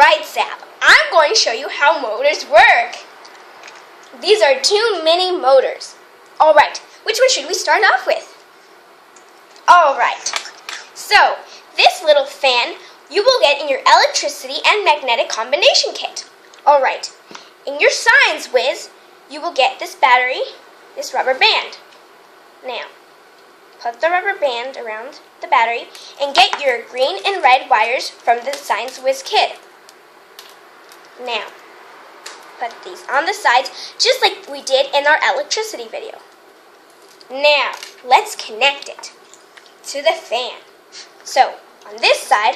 Alright, Sam, I'm going to show you how motors work. These are two mini motors. Alright, which one should we start off with? Alright, so this little fan you will get in your electricity and magnetic combination kit. Alright, in your science whiz, you will get this battery, this rubber band. Now, put the rubber band around the battery and get your green and red wires from the science whiz kit. Now, put these on the sides just like we did in our electricity video. Now, let's connect it to the fan. So, on this side,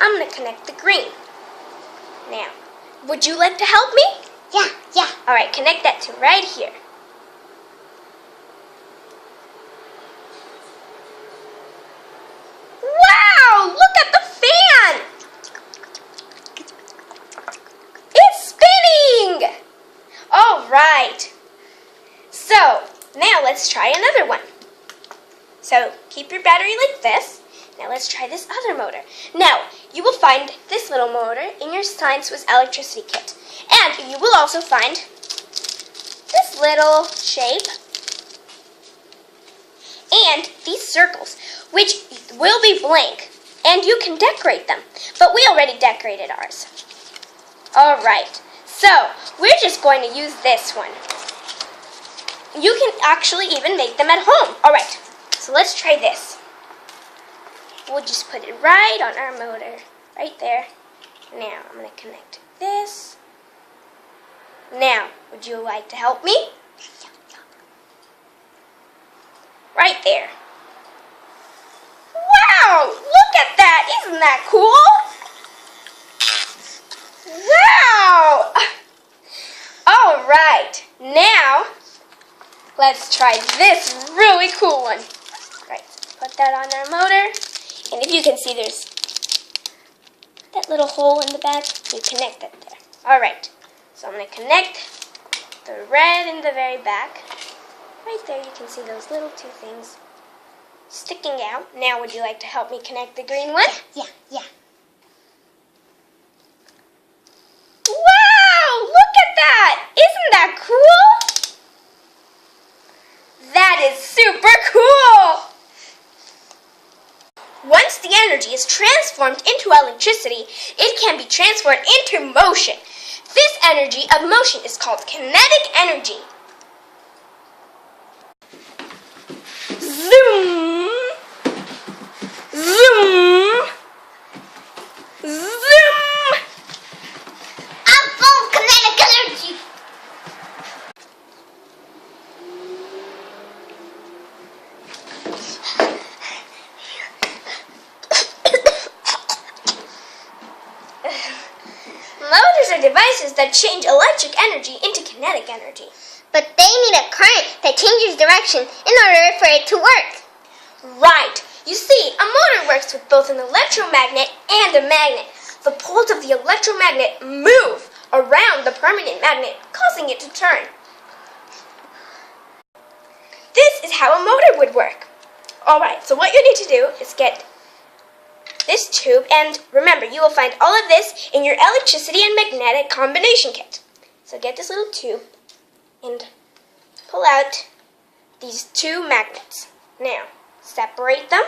I'm going to connect the green. Now, would you like to help me? Yeah. Alright, connect that to right here. Wow! Look at the fan! It's spinning! Alright. So, now let's try another one. So, keep your battery like this. Now let's try this other motor. Now, you will find this little motor in your Science with Electricity kit. And you will also find this little shape and these circles, which will be blank. And you can decorate them. But we already decorated ours. Alright, so we're just going to use this one. You can actually even make them at home. Alright, so let's try this. We'll just put it right on our motor, right there. Now, I'm going to connect this. Now, would you like to help me? Right there. Wow, look at that. Isn't that cool? Wow. All right, now, let's try this really cool one. Right, put that on our motor. And if you can see, there's that little hole in the back. You connect it there. Alright, so I'm going to connect the red in the very back. Right there, you can see those little two things sticking out. Now, would you like to help me connect the green one? Yeah. Wow! Look at that! Isn't that cool? That is super cool! Once the energy is transformed into electricity, it can be transformed into motion. This energy of motion is called kinetic energy. Zoom! Zoom! Zoom! I'm full of kinetic energy. Motors are devices that change electric energy into kinetic energy. But they need a current that changes direction in order for it to work. Right. You see, a motor works with both an electromagnet and a magnet. The poles of the electromagnet move around the permanent magnet, causing it to turn. This is how a motor would work. Alright, so what you need to do is get this tube, and remember, you will find all of this in your electricity and magnetic combination kit. So get this little tube and pull out these two magnets. Now, separate them,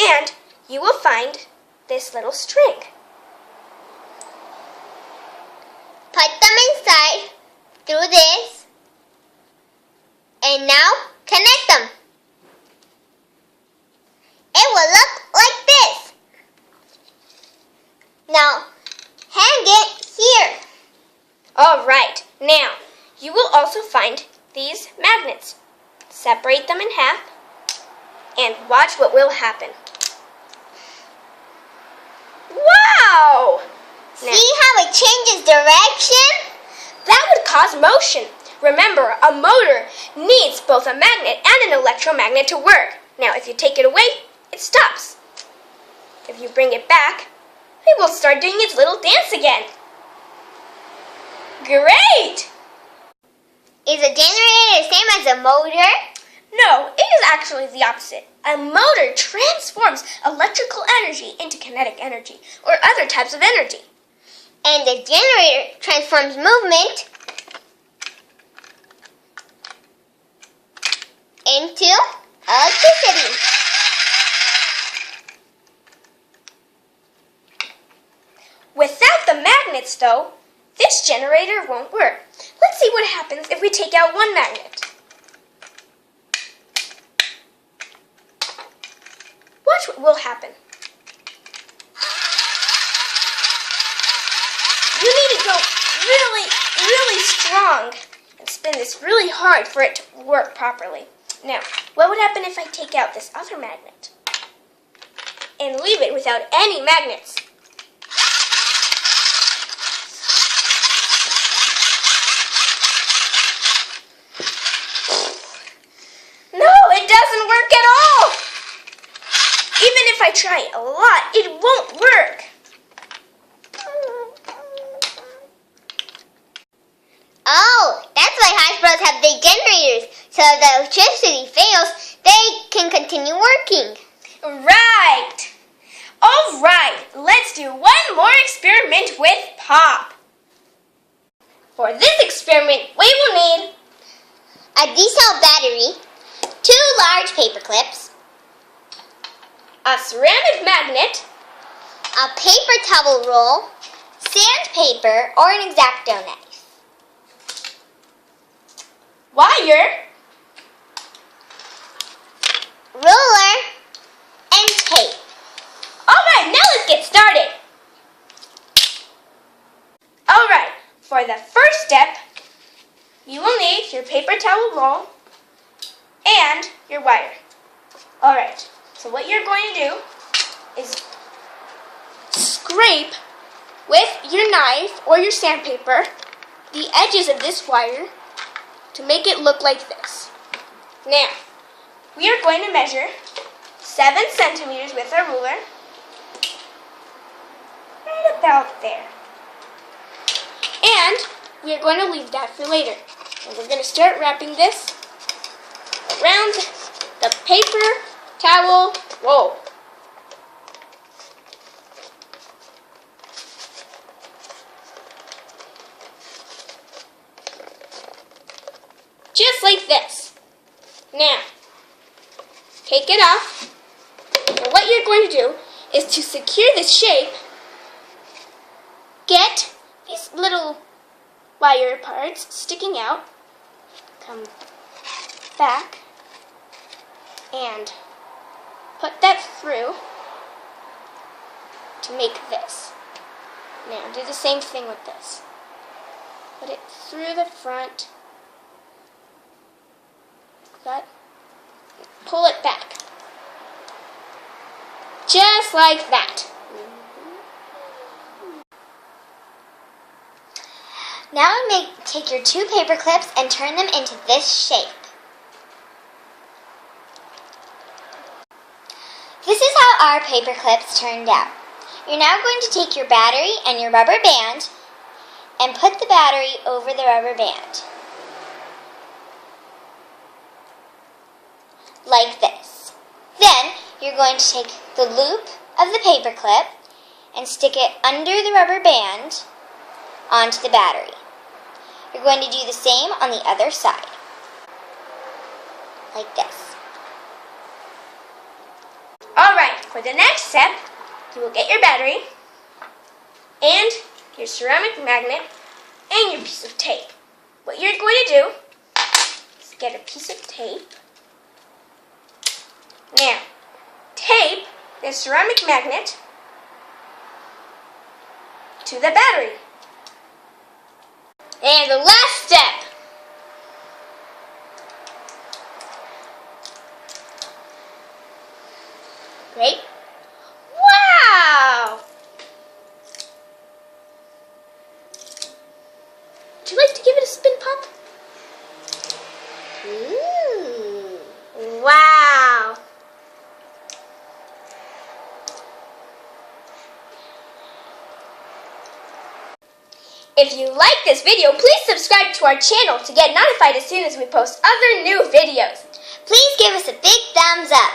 and you will find this little string. Put them inside through this, and now connect them. It will look like this. Now, hang it here. Alright, now, you will also find these magnets. Separate them in half, and watch what will happen. Wow! Now, See how it changes direction? that would cause motion. Remember, a motor needs both a magnet and an electromagnet to work. Now, if you take it away, it stops. If you bring it back, it will start doing its little dance again. Great! Is a generator the same as a motor? No, it is actually the opposite. A motor transforms electrical energy into kinetic energy or other types of energy. And the generator transforms movement into electricity. Without the magnets, though, this generator won't work. Let's see what happens if we take out one magnet. Watch what will happen. You need to go really, really strong and spin this really hard for it to work properly. Now, what would happen if I take out this other magnet and leave it without any magnets? No, it doesn't work at all. Even if I try a lot, it won't work. Oh, that's why hospitals have big generators, so if the electricity fails, they can continue working. Right. All right, let's do one more experiment with pop. For this experiment, we will need A D-cell battery, 2 large paper clips, a ceramic magnet, a paper towel roll, sandpaper, or an X-Acto knife, wire, ruler, and tape. All right, now let's get started. All right, for the first step, you will need your paper towel roll and your wire. All right, so what you're going to do is scrape with your knife or your sandpaper the edges of this wire to make it look like this. Now, we are going to measure 7 centimeters with our ruler. Right about there. And we are going to leave that for later. And we're going to start wrapping this around the paper towel roll. Just like this. Now, take it off. And what you're going to do is to secure this shape, get these little wire parts sticking out, come back, and put that through to make this. Now, do the same thing with this. Put it through the front, cut, pull it back. Just like that. Now take your 2 paper clips and turn them into this shape. This is how our paper clips turned out. You're now going to take your battery and your rubber band and put the battery over the rubber band. Like this. Then you're going to take the loop of the paper clip and stick it under the rubber band onto the battery. You're going to do the same on the other side. Like this. Alright, for the next step, you will get your battery and your ceramic magnet and your piece of tape. What you're going to do is get a piece of tape. Now, tape the ceramic magnet to the battery. And the last step. Great. Wow! Would you like to give it a spin, Pop? Ooh. Wow! If you like this video, please subscribe to our channel to get notified as soon as we post other new videos. please give us a big thumbs up.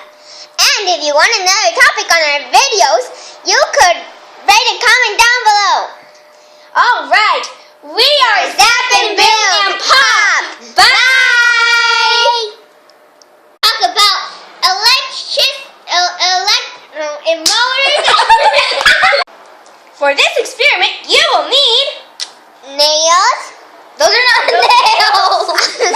And if you want another topic on our videos, you could write a comment down below. All right, we are Zap and Bill and Pop. Bye! Talk about motors. For this experiment, you will need Nails. Those are not nails.